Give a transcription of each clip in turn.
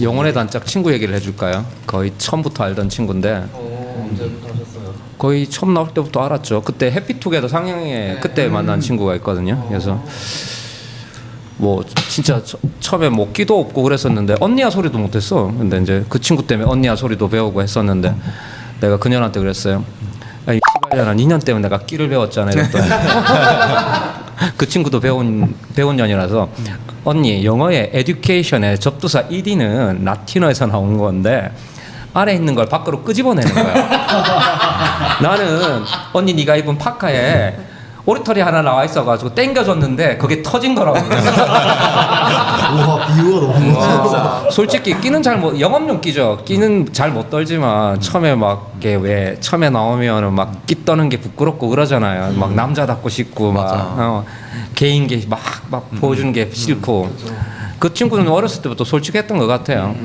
영혼의 단짝 친구 얘기를 해줄까요? 거의 처음부터 알던 친구인데 언제부터 하셨어요? 거의 처음 나올 때부터 알았죠. 그때 해피투게더 상영회 그때 만난 친구가 있거든요. 그래서 뭐 진짜 처음에 뭐 끼도 없고 그랬었는데 언니야 소리도 못했어. 근데 이제 그 친구 때문에 언니야 소리도 배우고 했었는데 내가 그년한테 그랬어요. 아니 씨발년아 2년 때문에 내가 끼를 배웠잖아 이랬더니 그 친구도 배운 년이라서 언니 영어의 에듀케이션의 접두사 ed는 라틴어에서 나온 건데 안에 있는 걸 밖으로 끄집어내는 거야. 나는 언니 네가 입은 파카에 오리털이 하나 나와 있어가지고 땡겨줬는데 그게 터진 거라고. 우와 비유가 너무 멋있다. 솔직히 끼는 잘 못, 영업용 끼죠. 끼는 잘 못 떨지만 처음에 막 이게 왜 처음에 나오면은 막 끼 떠는 게 부끄럽고 그러잖아요. 막 남자답고 싶고 막 개인기 막 보여주는 게 싫고. 그 친구는 어렸을 때부터 솔직했던 것 같아요.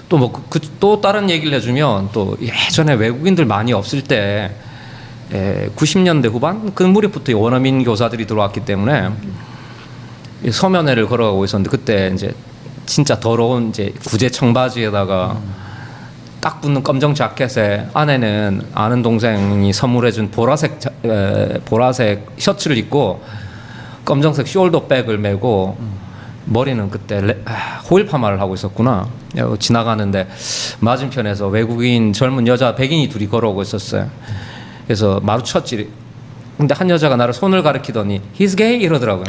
또 뭐 또 다른 얘기를 해주면 또 예전에 외국인들 많이 없을 때 90년대 후반 그 무렵부터 원어민 교사들이 들어왔기 때문에 서면회를 걸어가고 있었는데 그때 이제 진짜 더러운 이제 구제 청바지에다가 딱 붙는 검정 자켓에 안에는 아는 동생이 선물해준 보라색 셔츠를 입고 검정색 숄더백을 메고 머리는 그때 호일 파마를 하고 있었구나. 지나가는데 맞은편에서 외국인 젊은 여자 백인이 둘이 걸어오고 있었어요. 그래서 마주쳤지. 근데 한 여자가 나를 손을 가리키더니 He's gay 이러더라고요.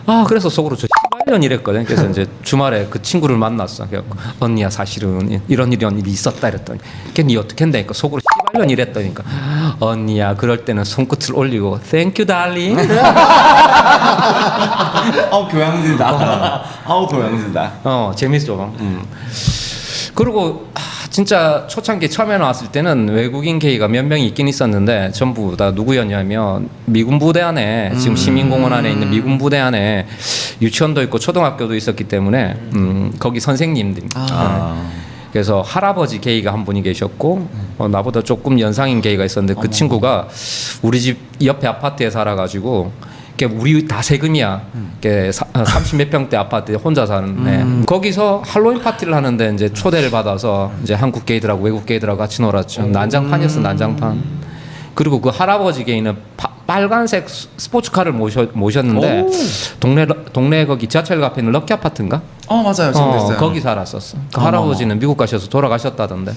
아 그래서 속으로 저 X발년 이랬거든. 그래서 이제 주말에 그 친구를 만났어. 그래갖고 언니야 사실은 이런 일이 있었다 이랬더니 걔니 어떻게 한다니까 속으로 X발년 이랬더니까 언니야 그럴 때는 손끝을 올리고 Thank you darling. 교양지다. 교양지다. 재밌죠. 그리고 진짜 초창기 처음에 나왔을 때는 외국인 게이가 몇 명이 있긴 있었는데 전부 다 누구였냐면 미군 부대 안에 지금 시민공원 안에 있는 미군 부대 안에 유치원도 있고 초등학교도 있었기 때문에 거기 선생님들. 그래서 할아버지 게이가 한 분이 계셨고 나보다 조금 연상인 게이가 있었는데 그 친구가 우리 집 옆에 아파트에 살아가지고 우리 다 세금이야. 30몇 평대 아파트에 혼자 사는데 거기서 할로윈 파티를 하는데 이제 초대를 받아서 이제 한국 게이들하고 외국 게이들하고 같이 놀았죠. 난장판이었어, 난장판. 그리고 그 할아버지 게이는 빨간색 스포츠카를 모셨는데 동네 거기 지하철 앞에 있는 럭키 아파트인가? 맞아요. 지금 됐어요. 거기 살았었어. 그 할아버지는 미국 가셔서 돌아가셨다던데.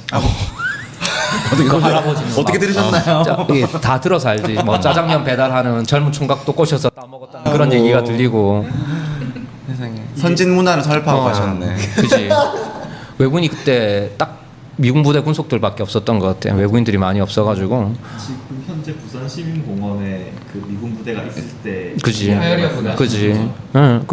어떻게 들으셨나요? 이게 다 들어서 알지. 뭐 짜장면 배달하는 젊은 총각도 꼬셔서 따먹었다는 그런 얘기가 들리고. 세상에. 선진 문화를 설파하고 가셨네. 그지. 외국인이 그때 딱 미군 부대 군속들밖에 없었던 것 같아요. 외국인들이 많이 없어가지고. 지금 현재 부산 시민공원에 그 미군 부대가 있을 때 그지. 하열이었구나. 그지. 응.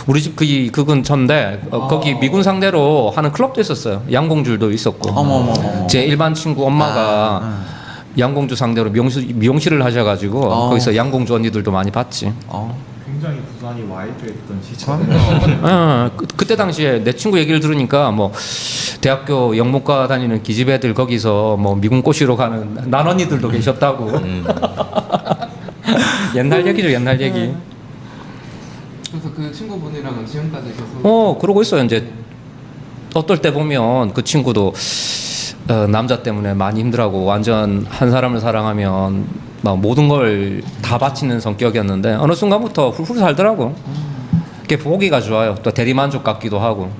우리 집 그 근처인데 거기 미군 상대로 하는 클럽도 있었어요. 양공줄도 있었고. 어머머머. 제 일반 친구 엄마가 양공주 상대로 미용실을 하셔가지고 거기서 양공주 언니들도 많이 봤지. 굉장히 부산이 와일드했던 시절. 그때 당시에 내 친구 얘기를 들으니까 뭐 대학교 영문과 다니는 기집애들 거기서 뭐 미군 꼬시러 가는 난언니들도 계셨다고. 옛날 얘기죠, 옛날 얘기. 그래서 그 친구분이랑은 지금까지 계속 그러고 있어요. 이제 어떨 때 보면 그 친구도 남자 때문에 많이 힘들어하고 완전 한 사람을 사랑하면 막 모든 걸 다 바치는 성격이었는데 어느 순간부터 훌훌 살더라고. 그게 보기가 좋아요. 또 대리만족 같기도 하고.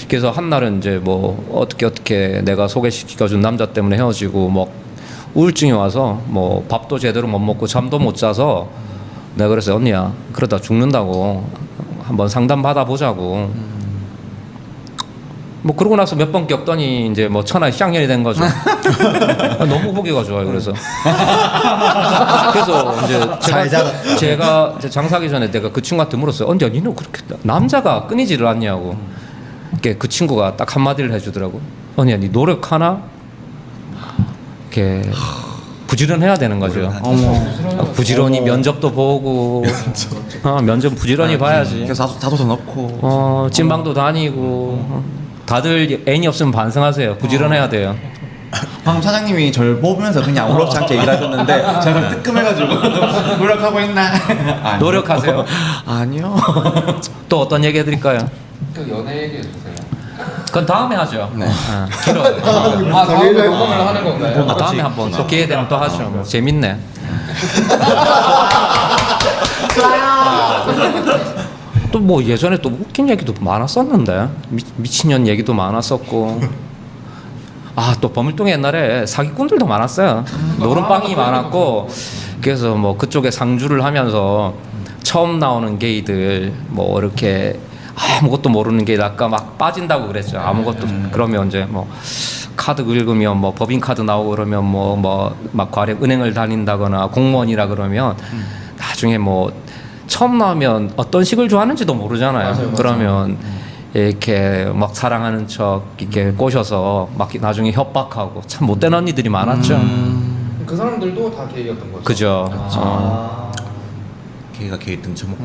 그래서 한날은 이제 뭐 어떻게 내가 소개시켜준 남자 때문에 헤어지고 뭐 우울증이 와서 뭐 밥도 제대로 못 먹고 잠도 못 자서 내가 그래서 언니야 그러다 죽는다고 한번 상담 받아보자고. 뭐 그러고 나서 몇 번 겪더니 이제 뭐 천하의 쌍년이 된 거죠. 너무 보기가 좋아요. 그래서 이제 제가 이제 장사하기 전에 내가 그 친구한테 물었어요. 언제 니는 그렇게 남자가 끊이지를 않냐고. 그 친구가 딱 한마디를 해주더라고. 언니야 니 노력하나? 이렇게 부지런해야 되는 거죠. 부지런히 면접도 보고 면접 부지런히 봐야지. 자소서 넣고 찐방도 다니고 다들 애인이 없으면 반성하세요. 부지런해야 돼요. 방금 사장님이 저를 뽑으면서 그냥 아무렇지 않게 일하셨는데 제가 뜨끔해가지고 노력하고 있나? 아니요. 노력하세요. 아니요. 또 어떤 얘기 해드릴까요? 그 연애 얘기해 주세요. 그건 다음에 하죠. 네. 길어. 아 다음에 녹음을 하는 건가요? 다음에 한번 또 기회 되면 또 하죠. 뭐 재밌네. 또 뭐 예전에 또 웃긴 얘기도 많았었는데 미친년 얘기도 많았었고 또 버물동에 옛날에 사기꾼들도 많았어요. 노름빵이 많았고 그래서 뭐 그쪽에 상주를 하면서 처음 나오는 게이들 뭐 이렇게 아무것도 모르는 게 아까 막 빠진다고 그랬죠. 아무것도 그러면 이제 뭐 카드 긁으면 뭐 법인 카드 나오고 그러면 뭐 막 과래 은행을 다닌다거나 공무원이라 그러면 나중에 뭐 처음 나오면 어떤 식을 좋아하는지도 모르잖아요. 맞아요. 그러면 이렇게 막 사랑하는 척 이렇게 꼬셔서 막 나중에 협박하고 참 못된 언니들이 많았죠. 그 사람들도 다 게이였던 거죠. 그죠. 걔가 걔 등쳐먹고.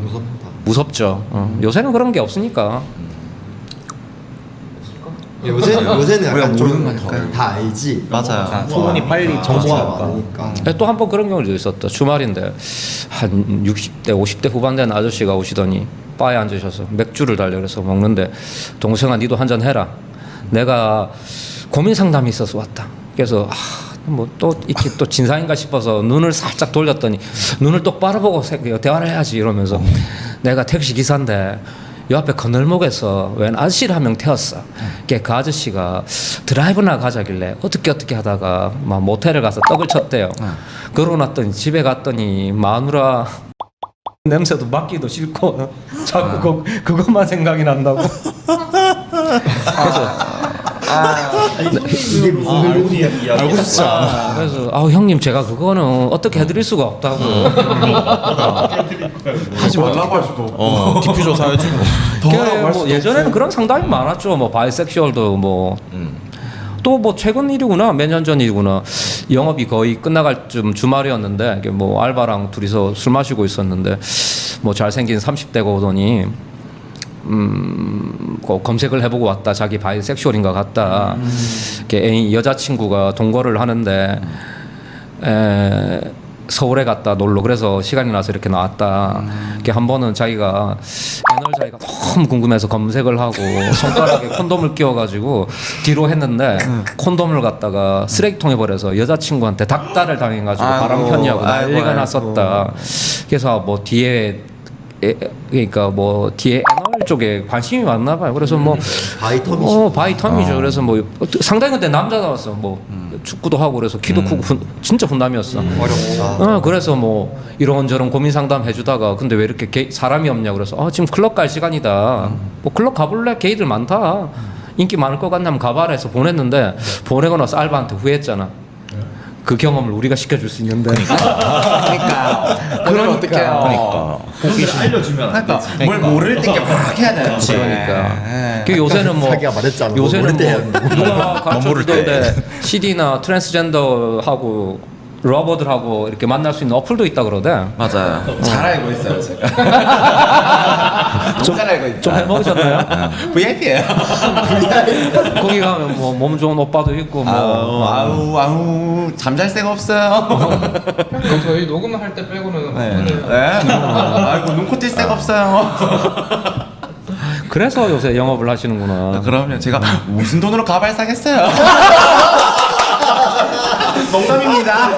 무섭다. 무섭죠. 요새는 그런 게 없으니까. 요새는 우리가 약간 좀 모르는 거니까요. 다 알지. 맞아요. 소문이 빨리 정보가 많으니까. 또 한 번 그런 경우도 있었다. 주말인데 한 60대, 50대 후반 된 아저씨가 오시더니 바에 앉으셔서 맥주를 달려 그래서 먹는데 동생아 니도 한잔 해라. 내가 고민 상담이 있어서 왔다. 그래서 뭐 또 이렇게 또 진상인가 싶어서 눈을 살짝 돌렸더니 눈을 똑바로 보고 대화를 해야지 이러면서 내가 택시 기사인데 요 앞에 건널목에서 웬 아저씨를 한 명 태웠어. 그 아저씨가 드라이브나 가자길래 어떻게 하다가 막 모텔을 가서 떡을 쳤대요. 그러고 났더니 집에 갔더니 마누라 냄새도 맡기도 싫고 자꾸 그것만 생각이 난다고. 이게 무슨 일이야? 알고 싶지 않아. 그래서 형님 제가 그거는 어떻게 해드릴 수가 없다고. 하지 말라고 할 수도 없고. 디퓨저 사야지 뭐. 더 하라고 할 뭐 수도 예전에는 그런 상담이 많았죠. 뭐 바이섹슈얼도 뭐. 또 뭐 최근 일이구나 몇 년 전 일이구나 영업이 거의 끝나갈 쯤 주말이었는데 이게 뭐 알바랑 둘이서 술 마시고 있었는데 뭐 잘생긴 30대가 오더니 검색을 해보고 왔다. 자기 바이섹슈얼인가 같다. 애인 여자친구가 동거를 하는데 서울에 갔다 놀러 그래서 시간이 나서 이렇게 나왔다. 이렇게 한 번은 자기가 애널 자기가 너무 궁금해서 검색을 하고 손가락에 콘돔을 끼워가지고 뒤로 했는데 콘돔을 갖다가 쓰레기통에 버려서 여자친구한테 닭다를 당해가지고 바람 폈냐고 난리가 났었다. 그래서 뭐 뒤에 그러니까 뭐 뒤에 애널 쪽에 관심이 많나 봐요. 그래서 뭐 바이텀이지. 바이텀이죠. 그래서 뭐 상당히 근데 남자 나왔어. 뭐 축구도 하고 그래서 키도 크고 진짜 훈남이었어. 어렵다. 그래서 뭐 이런저런 고민 상담 해주다가 근데 왜 이렇게 사람이 없냐 그래서 지금 클럽 갈 시간이다. 뭐 클럽 가볼래? 게이들 많다. 인기 많을 것 같냐면 가봐라 해서 보냈는데 보내고 나서 알바한테 후회했잖아. 그 경험을 우리가 시켜줄 수 있는데. 그러니까. 그럼 어떡해요. 그러니까 알려주면 안 그러니까 되지. 뭘 모를 때 막 해야 되는 거지. 그러니까. 그 요새는 뭐 자기가 말했잖아. 요새는 모를 때 뭐 누가 가르쳐 주던데 CD나 트랜스젠더하고 러버들하고 이렇게 만날 수 있는 어플도 있다 그러대. 맞아요. 잘 알고 있어요 제가. 잘 알고 있어요. 좀 해먹으셨나요? VIP예요. 거기 가면 뭐 몸 좋은 오빠도 있고 뭐 아우 잠잘 새가 없어요. 그럼 저희 녹음할 때 빼고는 네. 아이고 눈코 뜰 새가 없어요. 그래서 요새 영업을 하시는구나. 그러면 제가 무슨 돈으로 가발 사겠어요? 농담입니다.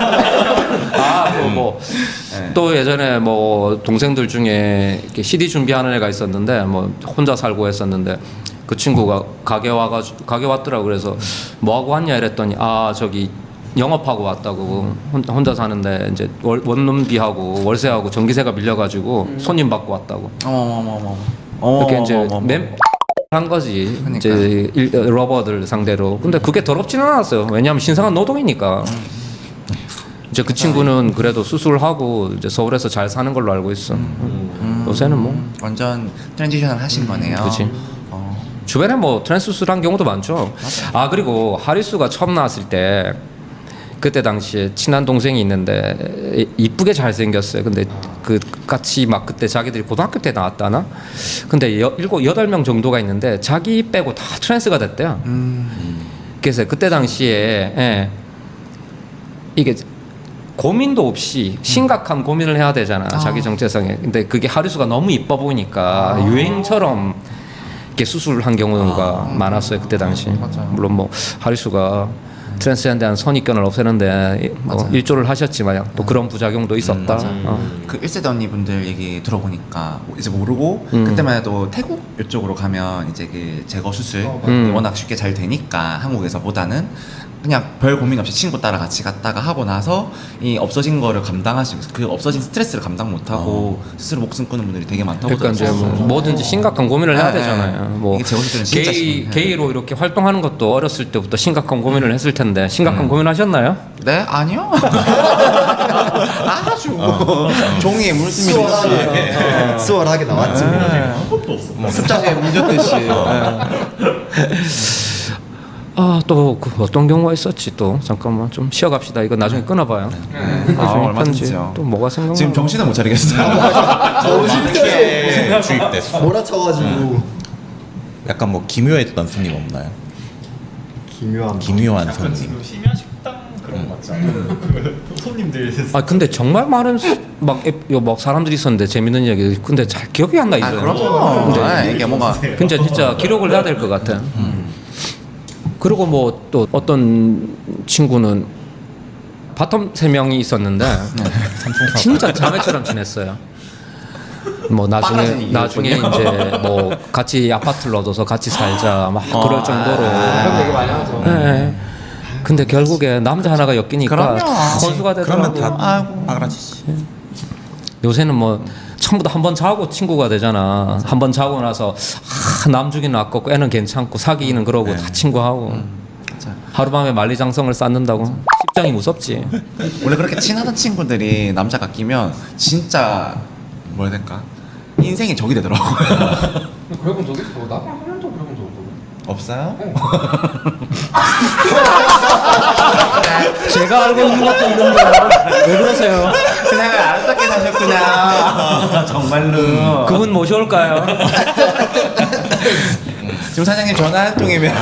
또 예전에 뭐 동생들 중에 이렇게 CD 준비하는 애가 있었는데 뭐 혼자 살고 했었는데 그 친구가 가게 왔더라고. 그래서 뭐 하고 왔냐 이랬더니 저기 영업하고 왔다고. 혼자 사는데 이제 원룸비하고 월세하고 전기세가 밀려가지고 손님 받고 왔다고. 이렇게 이제 한 거지. 그러니까. 이제 러버들 상대로. 근데 그게 더럽지는 않았어요. 왜냐하면 신성한 노동이니까. 이제 그 친구는 그래도 수술하고 이제 서울에서 잘 사는 걸로 알고 있어. 요새는 뭐 완전 트랜지션을 하신 거네요. 그치. 주변에 뭐 트랜스수술한 경우도 많죠. 그리고 하리수가 처음 나왔을 때 그때 당시에 친한 동생이 있는데 이쁘게 잘생겼어요. 근데 그 같이 막 그때 자기들이 고등학교 때 나왔다나? 근데 7, 8명 정도가 있는데 자기 빼고 다 트랜스가 됐대요. 그래서 그때 당시에 이게 고민도 없이 심각한 고민을 해야 되잖아 자기 정체성에. 근데 그게 하리수가 너무 이뻐 보니까 유행처럼 이렇게 수술한 경우가 많았어요 그때 당시. 물론 뭐 하리수가 트랜스젠더한 선입견을 없애는데 뭐 일조를 하셨지만 또 그런 부작용도 있었다. 그 1세대 언니분들 얘기 들어보니까 이제 모르고 그때만 해도 태국 이쪽으로 가면 이제 그 제거 수술 워낙 쉽게 잘 되니까 한국에서보다는 그냥 별 고민 없이 친구 따라 같이 갔다가 하고 나서 이 없어진 거를 감당하시면서 그 없어진 스트레스를 감당 못하고 스스로 목숨 끊는 분들이 되게 많다고 그러니까 이제 들었어요. 뭐 뭐든지 심각한 고민을 해야 네, 되잖아요. 네. 뭐 이게 제거 수술은 진짜 게이로 이렇게 활동하는 것도 어렸을 때부터 심각한 고민을 했을 텐데 심각한 고민하셨나요? 네? 아니요. 아주 종이에 물씀이 수월하게 수월하게 나왔지. 아무것도 없어. 습작에 물렸듯이. 또 그 어떤 경우가 있었지 또 잠깐만 좀 쉬어갑시다. 이거 나중에 끊어봐요. 나중에 얼마든지요. 또 뭐가 생각나? 지금 정신을 못 차리겠어요. 정신에 주입됐어. 몰아쳐가지고 약간 뭐 기묘했던 손님 없나요? 기묘한. 기묘한 약간 손님. 지금 심야 식당 그런 거 맞지 않아요? 손님들 근데 정말 많은 막 사람들이 있었는데 재밌는 이야기. 근데 잘 기억이 안 나 있어요. 그럼요. 네, 이게 뭔가 근데 진짜 기록을 해야 될 것 같아. 그리고 뭐 또 어떤 친구는 바텀 3명이 있었는데 진짜 자매처럼 지냈어요. 뭐 나중에 이제 뭐 같이 아파트를 얻어서 같이 살자 막 그럴 정도로. 그런 얘기 많이 하죠. 네. 근데 결국에 남자 하나가 엮이니까 그럼요. 혼수가 되더라고. 그러면 다 빠그라지지. 요새는 뭐 전부 다 한 번 자고 친구가 되잖아. 한 번 자고 나서 남주기는 아깝고 애는 괜찮고 사귀기는 그러고 다 친구하고 하루밤에 만리장성을 쌓는다고. 십장이 무섭지. 원래 그렇게 친하던 친구들이 남자가 끼면 진짜 뭐라 해야 될까? 인생이 적이 되더라고요. 그래 본 적 있어? 나랑 한 번도 그래 본 적 없거든. 없어요? 제가 알고 있는 것도 있는데 왜 그러세요? 세상을 아름답게 사셨구나. 정말로. 그분 모셔올까요? 지금 사장님 전화 한 통이면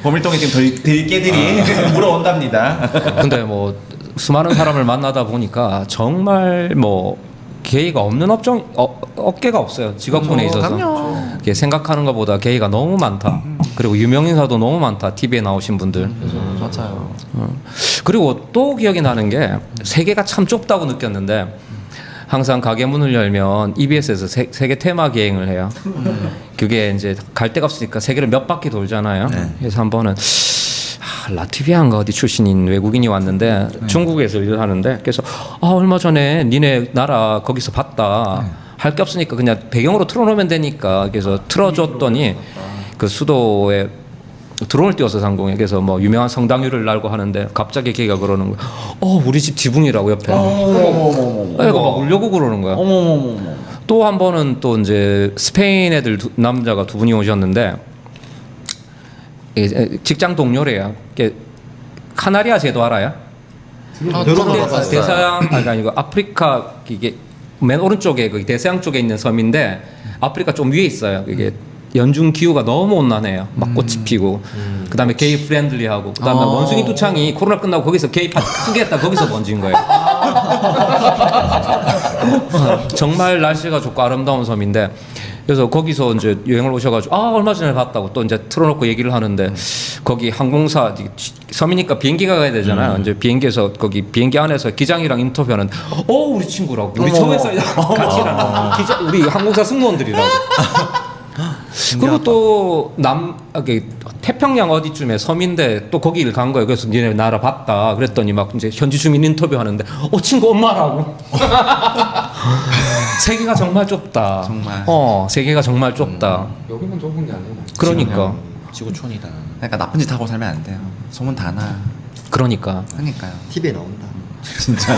보밀동에 지금 들깨들이 물어온답니다. 근데 뭐 수많은 사람을 만나다 보니까 정말 뭐 게이가 없는 업계가 없어요. 직업군에 있어서. 이게 생각하는 것보다 게이가 너무 많다. 그리고 유명인사도 너무 많다. TV에 나오신 분들. 맞아요. 그리고 또 기억이 나는 게 세계가 참 좁다고 느꼈는데 항상 가게 문을 열면 EBS에서 세계 테마 기행을 해요. 그게 이제 갈 데가 없으니까 세계를 몇 바퀴 돌잖아요. 그래서 한 번은 라트비아인가 어디 출신인 외국인이 왔는데 중국에서 일을 하는데 그래서 얼마 전에 니네 나라 거기서 봤다. 할 게 없으니까 그냥 배경으로 틀어놓으면 되니까 그래서 틀어줬더니 그 수도에 드론을 띄워서 상공에 그래서 뭐 유명한 성당유를 날고 하는데 갑자기 걔가 그러는 거야. 우리 집 지붕이라고 옆에. 애가 막 울려고 그러는 거야. 또 한 번은 또 이제 스페인 애들 남자가 2분이 오셨는데 직장 동료래요. 카나리아 제도 알아요? 대서양 아니고 아프리카 이게 맨 오른쪽에 그 대서양 쪽에 있는 섬인데 아프리카 좀 위에 있어요. 이게 연중 기후가 너무 온난해요. 막 꽃이 피고 그다음에 게이 프렌들리하고 그다음에 원숭이 두창이 코로나 끝나고 거기서 게이 파티 크게 했다 거기서 번진 거예요. 정말 날씨가 좋고 아름다운 섬인데 그래서 거기서 이제 여행을 오셔가지고 얼마 전에 봤다고 또 이제 틀어놓고 얘기를 하는데 거기 항공사 섬이니까 비행기가 가야 되잖아요. 이제 비행기에서 거기 비행기 안에서 기장이랑 인터뷰하는데 우리 친구라고 우리 처음 회사에 같이 일하는 우리 항공사 승무원들이라고. 그리고 또 태평양 어디쯤에 섬인데 또 거기를 간 거예요. 그래서 니네 나라 봤다. 그랬더니 막 이제 현지 주민 인터뷰하는데 친구 엄마라고. 세계가 정말 좁다. 정말. 세계가 정말 좁다. 여기만 좁은 게 아니에요. 그러니까. 지구촌이다. 그러니까 나쁜 짓 하고 살면 안 돼요. 소문 다 나. 그러니까요. TV에 나온다. 진짜.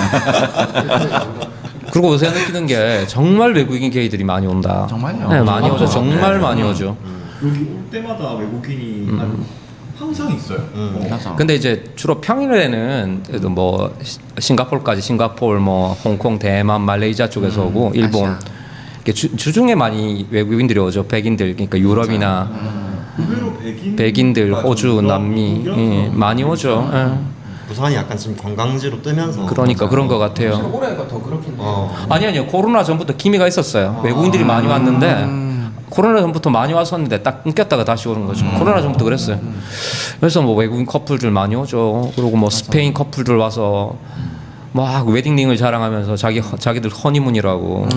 그리고 요새 느끼는 게 정말 외국인 게이들이 많이 온다. 정말요? 네, 많이 오죠. 정말 많이 오죠. 여기 올 때마다 외국인이 항상 있어요. 맞아. 근데 이제 주로 평일에는 그래도 뭐 싱가포르까지 싱가포르 뭐 홍콩, 대만, 말레이시아 쪽에서 오고 일본 이렇게 주중에 많이 외국인들이 오죠. 백인들 그러니까 유럽이나 의외로 백인들, 호주, 남미 많이 오죠. 예. 부산이 약간 지금 관광지로 뜨면서 그러니까 그런 것 같아요. 사실 올해가 더 그렇긴 해요. 아니요. 코로나 전부터 기미가 있었어요. 외국인들이 많이 왔는데 코로나 전부터 많이 왔었는데 딱 끊겼다가 다시 오는 거죠. 코로나 전부터 그랬어요. 그래서 뭐 외국인 커플들 많이 오죠. 그리고 뭐 스페인 커플들 와서 막 웨딩링을 자랑하면서 자기들 허니문이라고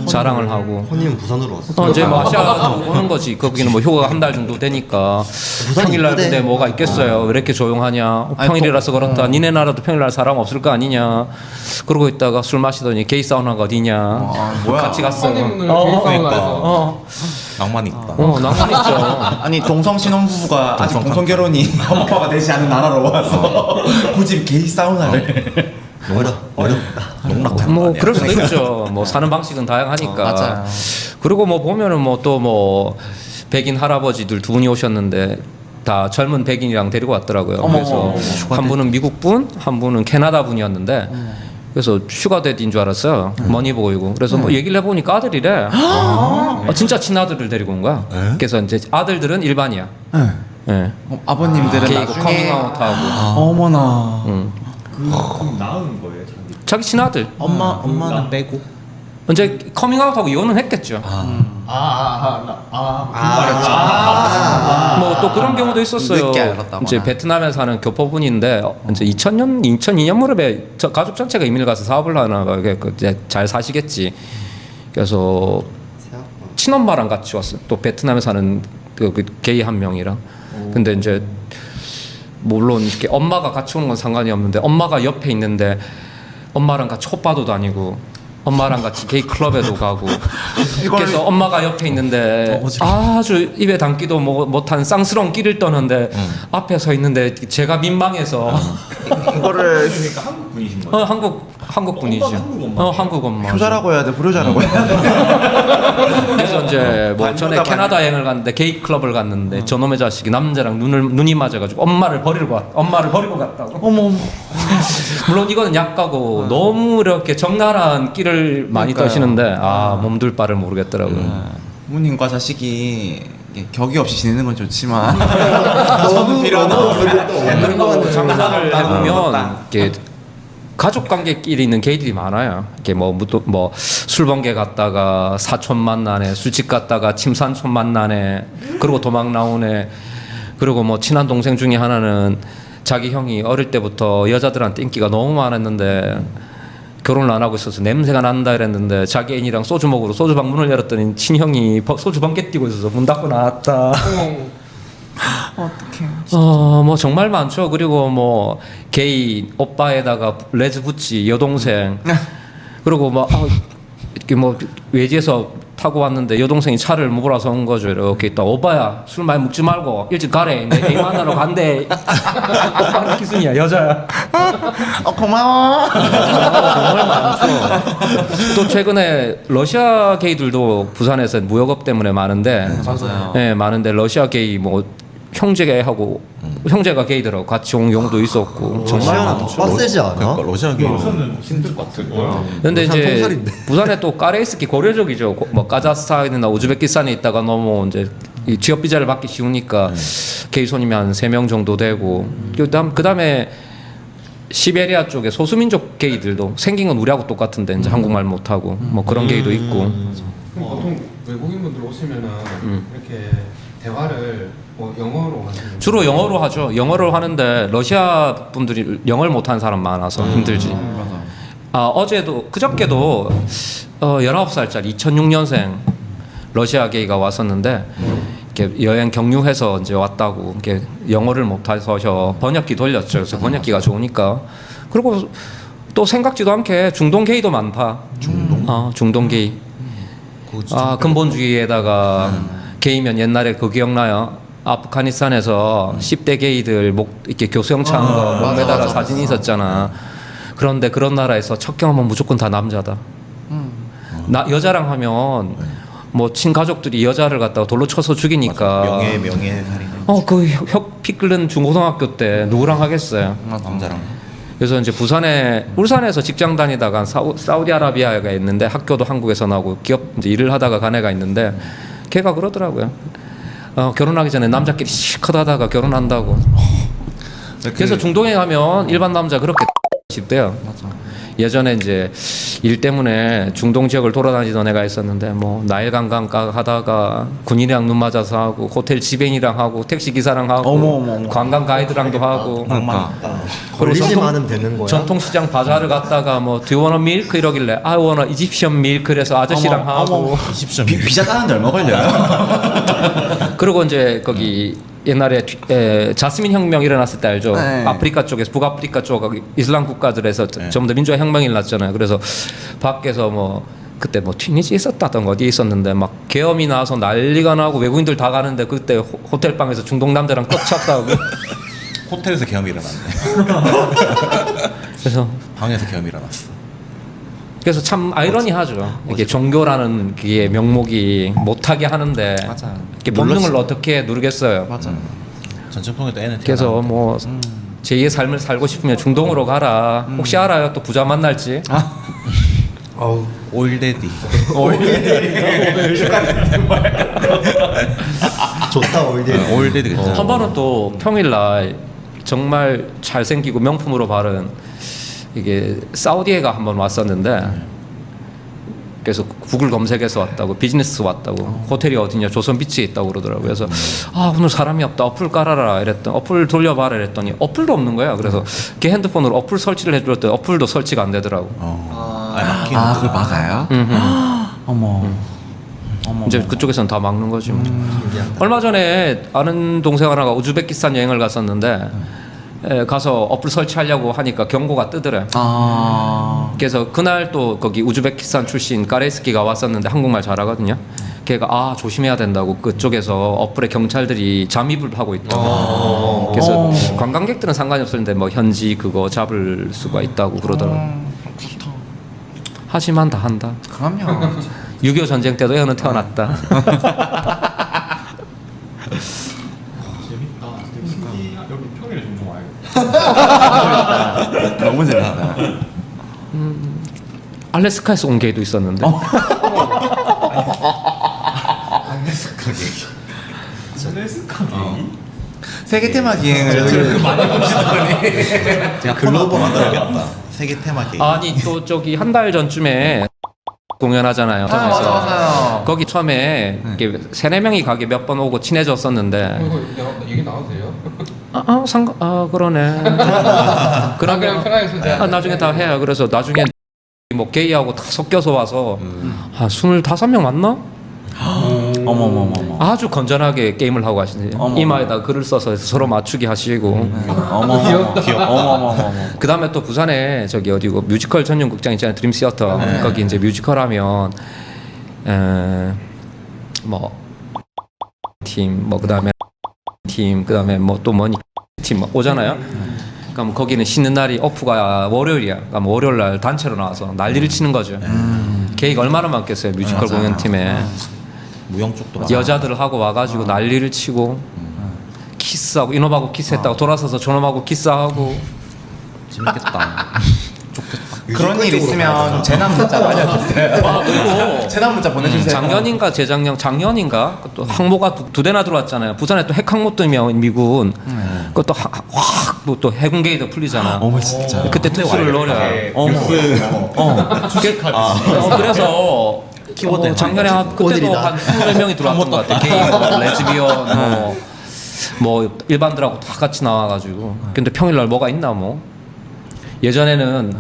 자랑을 하고. 혼님 부산으로 왔어. 이제 뭐 아시아 오는 거지. 거기는 뭐 휴가가 한 달 정도 되니까 부산이 평일날 이쁘대. 근데 뭐가 있겠어요. 왜 이렇게 조용하냐. 평일이라서 그렇다. 니네 나라도 평일날 사람 없을 거 아니냐. 그러고 있다가 술 마시더니 게이 사우나가 어디냐. 뭐야. 같이 갔어. 허니문을 그러니까. 어, 낭만 있다. 낭만 있죠. 아니 동성 신혼부부가 아직 동성 결혼이 합법화가 되지 않은 나라로 와서 굳이 게이 사우나를 농락한 거 뭐 아니야? 그럴 수도 있죠. 뭐 사는 방식은 다양하니까. 맞아요. 그리고 뭐 보면은 뭐 또 뭐 백인 할아버지들 두 분이 오셨는데 다 젊은 백인이랑 데리고 왔더라고요. 그래서 한 분은 미국 분, 한 분은 캐나다 분이었는데. 그래서 슈가 데디인 줄 알았어요. 머니 보이고. 그래서 뭐 얘기를 해보니까 아들이래. 진짜 친아들을 데리고 온 거야. 그래서 이제 아들들은 일반이야. 예. 아버님들은 게이고 나중에 커밍아웃하고. 어머나. 그럼 낳은 거예요, 자기. 자기 친아들. 엄마는 빼고. 이제 커밍아웃하고 이혼은 했겠죠. 뭐 또 그런 경우도 있었어요. 늦게 알았다거나. 이제 베트남에 사는 교포분인데 이제 2002년 무렵에 저 가족 전체가 이민을 가서 사업을 하나 이제 잘 사시겠지. 그래서 친엄마랑 같이 왔어요. 또 베트남에 사는 그 게이 한 명이랑. 근데 이제 물론 이렇게 엄마가 같이 오는 건 상관이 없는데 엄마가 옆에 있는데 엄마랑 같이 호빠도 다니고 엄마랑 같이 게이 클럽에도 가고 그래서 엄마가 옆에 있는데 아주 입에 담기도 못한 쌍스러운 끼를 떠는데 앞에 서 있는데 제가 민망해서 이거를 그러니까 한국 분이신 거예요? 한국 분이죠. 엄마가 한국 엄마. 한국 엄마. 효자라고 해야 돼, 불효자라고 해야 돼. 그래서 이제 뭐 전에 반효자 캐나다 여행을 갔는데 게이 클럽을 갔는데 저놈의 자식이 남자랑 눈이 맞아가지고 엄마를 버리고 갔다고. 어머. 물론 이거는 약가고 너무 이렇게 적나라한 끼를 많이 그러니까요. 떠시는데 몸둘 바를 모르겠더라고요. 부모님과 자식이 이게 격이 없이 지내는 건 좋지만 너무 필요한 그리고 장사를 해보면 이렇게 가족 관계끼리 있는 게이들이 많아요. 이렇게 뭐 술번개 갔다가 사촌 만나네, 술집 갔다가 침산촌 만나네, 그리고 도망 나오네. 그리고 뭐 친한 동생 중에 하나는 자기 형이 어릴 때부터 여자들한테 인기가 너무 많았는데 결혼을 안 하고 있어서 냄새가 난다 이랬는데 자기 애인이랑 소주 먹으러 소주방 문을 열었더니 친형이 소주 번개 뛰고 있어서 문 닫고 나왔다. 뭐 정말 많죠. 그리고 뭐 게이 오빠에다가 레즈부치 여동생 그리고 뭐 이렇게 뭐 외지에서 타고 왔는데 여동생이 차를 몰아서 온 거죠. 이렇게 있다. 오빠야 술 많이 먹지 말고 일찍 가래. 내 게이 만나러 간대. 오빠는 기순이야 여자야. 고마워. 정말 많죠. 또 최근에 러시아 게이들도 부산에서 무역업 때문에 많은데, 맞아요. 네, 많은데 러시아 게이 뭐 형제가 게이들하고 같이 온 경우도 있었고 정말 러시아는 많죠. 더 빡세지 않아? 그러니까 러시아 게 저는 힘들 것 같아요. 근데 러시아 이제 통살인데. 부산에 또 까레이스키 고려적이죠. 뭐 카자흐스탄이나 우즈베키스탄에 있다가 너무 이제 이 취업 비자를 받기 쉬우니까 게이 손님이 한 3명 정도 되고 그다음에 시베리아 쪽에 소수민족 게이들도 생긴 건 우리하고 똑같은데 이제 한국말 못하고 뭐 그런 게이도 있고. 그럼 보통 외국인분들 오시면은 이렇게 대화를 뭐 영어로 하시는 주로 영어로 하죠. 영어를 하는데 러시아 분들이 영어를 못하는 사람 많아서 힘들지. 어제도 그저께도 19살짜리 2006년생 러시아 게이가 왔었는데 이렇게 여행 경유해서 이제 왔다고 이렇게 영어를 못해서 번역기 돌렸죠. 그래서 번역기가 좋으니까. 그리고 또 생각지도 않게 중동 게이도 많다. 중동 게이. 근본주의에다가 게이면 옛날에 그 기억나요? 아프가니스탄에서 10대 게이들 이렇게 교수형 차한 거 목 매달아 사진이 있었잖아. 그런데 그런 나라에서 첫 경험은 무조건 다 남자다. 여자랑 하면 뭐 친가족들이 여자를 갖다가 돌로 쳐서 죽이니까 명예 살인. 그 피 끓는 중고등학교 때 누구랑 하겠어요. 남자랑. 그래서 이제 울산에서 직장 다니다가 사우디아라비아가 있는데 학교도 한국에서 나오고 기업 이제 일을 하다가 간 애가 있는데 걔가 그러더라고요. 결혼하기 전에 남자끼리 실컷 하다가 결혼한다고. 그래서 중동에 가면 일반 남자 그렇게 싶대요. 예전에 이제 일 때문에 중동 지역을 돌아다니던 애가 있었는데 뭐 나일 관광 하다가 군인이랑 눈 맞아서 하고 호텔 지배인이랑 하고 택시 기사랑 하고 어머. 관광 가이드랑도 하고 그러니까. 걸리지만 하면 되는 거야. 전통시장 바자르 갔다가 뭐 Do you want a milk 이러길래 I want a Egyptian milk 그래서 아저씨랑 하고 비자 따는데 얼마 걸려요? 그리고 이제 거기 옛날에 자스민 혁명 일어났을 때 알죠? 네. 아프리카 쪽에서 북아프리카 쪽 이슬람 국가들에서 전부 다 민주화 혁명이 일어났잖아요. 그래서 밖에서 뭐 그때 뭐 튀니지 있었다던 거 어디 있었는데 막 계엄이 나서 난리가 나고 외국인들 다 가는데 그때 호텔 방에서 중동 남자랑 꽉 찼다고. 호텔에서 계엄이 일어났네. 그래서 방에서 계엄이 일어났어. 그래서 참 아이러니하죠. 이게 종교라는 게 명목이 못하게 하는데 맞아. 이렇게 본능을 어떻게 누르겠어요. 맞아. 전쟁통에도 애는 그래서 뭐 제2의 삶을 살고 싶으면 중동으로 가라. 혹시 알아요? 또 부자 만날지. 오일데디. 좋다 올드. 오일데디 괜찮아. 한 번은 또 평일날 정말 잘생기고 명품으로 바른 이게 사우디에가 한 번 왔었는데 그래서 구글 검색해서 왔다고 비즈니스 왔다고 호텔이 어디냐 조선비치에 있다고 그러더라고요. 그래서 아 오늘 사람이 없다 어플 깔아라 이랬더니 어플 돌려봐라 이랬더니 어플도 없는 거야. 그래서 걔 핸드폰으로 어플 설치를 해줬더니 어플도 설치가 안 되더라고. 그걸 막아요? 어머. 이제 그쪽에서는 다 막는 거지. 뭐. 얼마 전에 아는 동생 하나가 우즈베키스탄 여행을 갔었는데 가서 어플 설치하려고 하니까 경고가 뜨더래. 그래서 그날 또 거기 우즈베키스탄 출신 까레스키가 왔었는데 한국말 잘하거든요. 걔가 조심해야 된다고 그쪽에서 어플에 경찰들이 잠입을 하고 있다고. 그래서 관광객들은 상관이 없었는데 뭐 현지 그거 잡을 수가 있다고 그러더라고. 하지만 다 한다. 그럼요. 6.25 전쟁 때도 애는 태어났다. 재밌다. 여기 평일에 종종 와야겠다. 너무 재밌다. 알래스카에서 온 게도 있었는데. 세계 테마 기행을 제가 글로벌 만들어야겠다. 세계 테마 게임. 아니 또 저기 한 달 전쯤에 공연하잖아요. 맞아요. 거기 처음에 이렇게 3-4명이 가게 몇 번 오고 친해졌었는데 이거 얘기 나와도 돼요? 그러네. 그냥 편하게 쓰자. 나중에 다 해요. 그래서 나중에 뭐 게이하고 다 섞여서 와서 25명 맞나? 어머머머. 아주 건전하게 게임을 하고 가시네요. 어머. 이마에다 글을 써서 서로 맞추기 하시고. 어머. 귀엽다. 어머머머. 그 다음에 또 부산에 저기 어디고 뮤지컬 전용 극장 있잖아요. 드림 시어터. 거기 이제 뮤지컬 하면 뭐 팀, 뭐 그다음에 팀, 그다음에 뭐 또 뭐니 팀 오잖아요. 그럼 거기는 쉬는 날이 오프가 월요일이야. 그럼 월요일 날 단체로 나와서 난리를 치는 거죠. 계획 얼마나 많겠어요. 뮤지컬 공연팀에 무용 쪽도 여자들 하고 와가지고 난리를 치고 키스하고 이놈하고 키스했다고 돌아서서 저놈하고 키스하고. 재밌겠다. 그런 일 있으면 재난 문자 많이 알려주세요. 그리고 재난 문자 보내주세요. 작년인가 작년인가 또 항모가 두 대나 들어왔잖아요. 부산에 또 핵항모 뜨면 미군 그것도 확또 해군계획도 풀리잖아. 어머 진짜. 그때 특수를 노려요. 그래서 키워드 작년에 그때도 오늘이다. 한 20명이 들어왔던 것 같아. 게이, 뭐, 레즈비언, 뭐 일반들하고 다 같이 나와가지고. 근데 평일날 뭐가 있나 뭐. 예전에는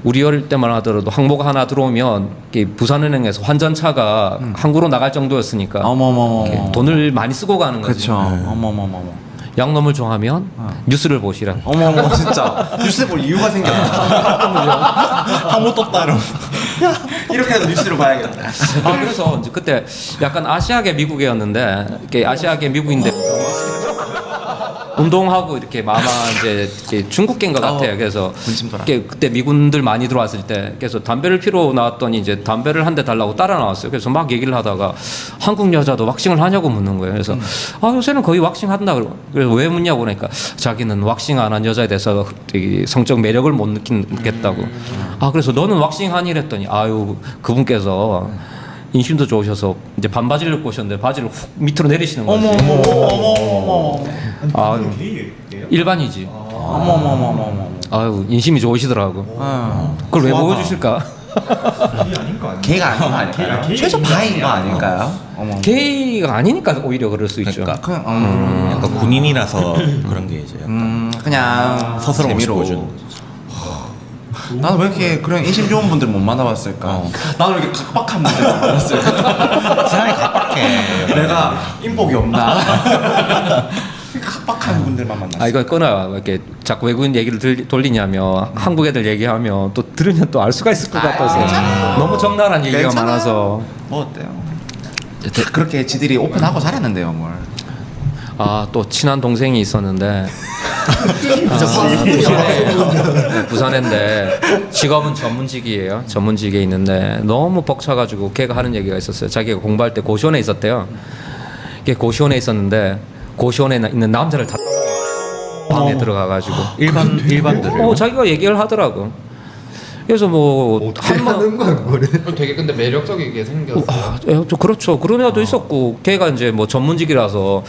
우리 어릴 때만 하더라도 항모가 하나 들어오면 부산은행에서 환전차가 항구로 나갈 정도였으니까 어머머머. 돈을 많이 쓰고 가는 거지. 그렇죠. 어머머머. 양놈을 좋아하면 뉴스를 보시라. 어머머 진짜 뉴스 볼 이유가 생겼다. 한못 떴다 이러면. 이렇게 해서 뉴스를 봐야겠다. 그래서 이제 그때 약간 아시아계 미국이었는데 이렇게 아시아계 미국인데 운동하고 이렇게 마마 이제 이렇게 중국계인 것 같아요. 그래서 군침 돌아. 이렇게 그때 미군들 많이 들어왔을 때 그래서 담배를 피러 나왔더니 이제 담배를 한 대 달라고 따라 나왔어요. 그래서 막 얘기를 하다가 한국 여자도 왁싱을 하냐고 묻는 거예요. 그래서 요새는 거의 왁싱 한다. 그래서 왜 묻냐고 그러니까 자기는 왁싱 안 한 여자에 대해서 되게 성적 매력을 못 느끼겠다고. 그래서 너는 왁싱 하니 이랬더니 그분께서 인심도 좋으셔서 이제 반바지를 입고 오셨는데 바지를 훅 밑으로 내리시는 거지. 어머. 아, 게이예요? 일반이지. 어머. 아유, 인심이 좋으시더라고. 그걸 왜 보여주실까? 게이 아닌 거 아니에요? 걔가 아닌 거 아닐까요? 걔가 최소 게이 바인 거 아닐까요? 어머. 게이가 아니니까 오히려 그럴 수 있죠. 그러니까 그냥 약간 군인이라서 그런 게 이제 약간 그냥 서스러운 재미로. 보여주는 나는 왜 이렇게 그런 인심 좋은 분들 못 만나봤을까? 나는 왜 이렇게 각박한 분들 만나봤을까? 세상이 각박해. 내가 인복이 없나? 각박한 분들만 만났어. 아 이거 끊어요. 왜 이렇게 자꾸 외국인 얘기를 돌리냐면 한국 애들 얘기하면 또 들으면 또 알 수가 있을 것 같아서 너무 적나라한 얘기가 괜찮아요. 많아서. 뭐 어때요? 다 그렇게 지들이 오픈하고 살았는데요, 뭘? 아 또 친한 동생이 있었는데 부산인데 직업은 전문직이에요. 전문직에 있는데 너무 벅차가지고 걔가 하는 얘기가 있었어요. 자기가 공부할 때 고시원에 있었대요. 걔 고시원에 있었는데 고시원에 있는 남자를 다 방에 들어가가지고 일반들을 자기가 얘기를 하더라고. 그래서 뭐 어떻게 한번 하는 거야 그거를? 되게 근데 매력적이게 생겼어요. 좀 그렇죠. 그런 애도 있었고 걔가 이제 뭐 전문직이라서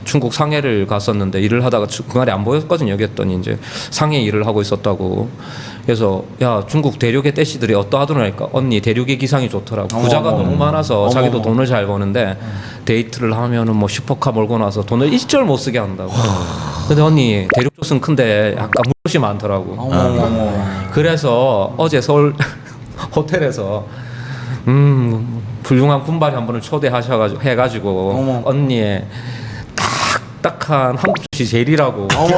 중국 상해를 갔었는데 일을 하다가 그날에 안 보였거든요. 그랬더니 이제 상해 일을 하고 있었다고. 그래서 야 중국 대륙의 떼씨들이 어떠하더라니까 언니 대륙의 기상이 좋더라고. 부자가 너무 많아서 자기도 돈을 잘 버는데 데이트를 하면은 뭐 슈퍼카 몰고 나서 돈을 일절 못 쓰게 한다고. 근데 언니 대륙 조승 큰데 약간 물옷이 많더라고. 그래서 어제 서울 호텔에서 훌륭한 군발이 한 분을 초대하셔가지고 해가지고 언니의 딱딱한 한국 주시 제일이라고. 언니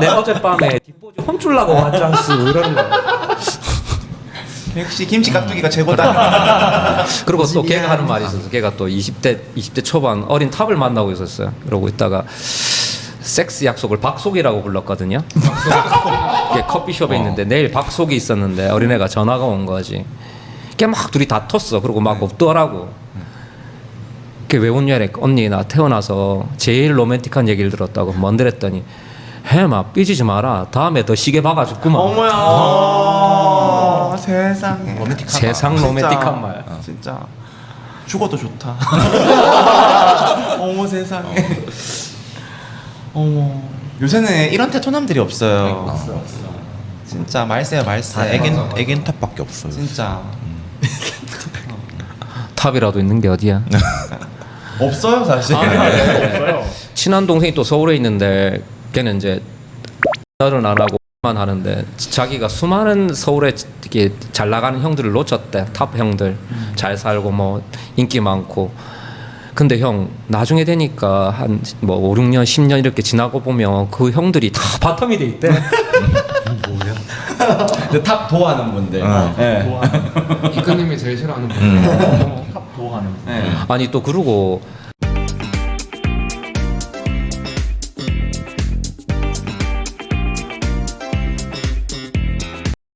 내 어젯밤에 뒷보지 훔줄라고 왔지 않수 이러는 거야. 역시 김치 깍두기가 최고다. 그리고 또 걔가 하는 말이 있었어. 걔가 또 20대 초반 어린 탑을 만나고 있었어요. 그러고 있다가 섹스 약속을 박속이라고 불렀거든요. 걔 커피숍에 있는데 내일 박속이 있었는데 어린애가 전화가 온 거지. 걔 막 둘이 다퉜어. 그리고 막 없더라고. 걔 왜 웃냐래. 언니 나 태어나서 제일 로맨틱한 얘기를 들었다고. 뭔데 했더니 해마 삐지지 마라. 다음에 더 시계 박아줬구만. 어머야. 세상에. 로맨틱하다. 세상 로맨틱한 말. 진짜 죽어도 좋다. 어머 세상에. 어머. 요새는 이런 테토남들이 없어요. 없어. 진짜 말세요 말세. 다 애견 탑밖에 없어요. 진짜 탑이라도 있는 게 어디야? 없어요 사실. 친한 동생이 또 서울에 있는데 걔는 이제 전화를 안 하고 만 하는데 자기가 수많은 서울에 이렇게 잘 나가는 형들을 놓쳤대. 탑 형들 잘 살고 뭐 인기 많고. 근데 형 나중에 되니까 한 뭐 5, 6년, 10년 이렇게 지나고 보면 그 형들이 다 바텀이 돼 있대. 탑 도하는 분들. 이근님이 제일 싫어하는 분. 탑 도어하는 네. 아니 또 그러고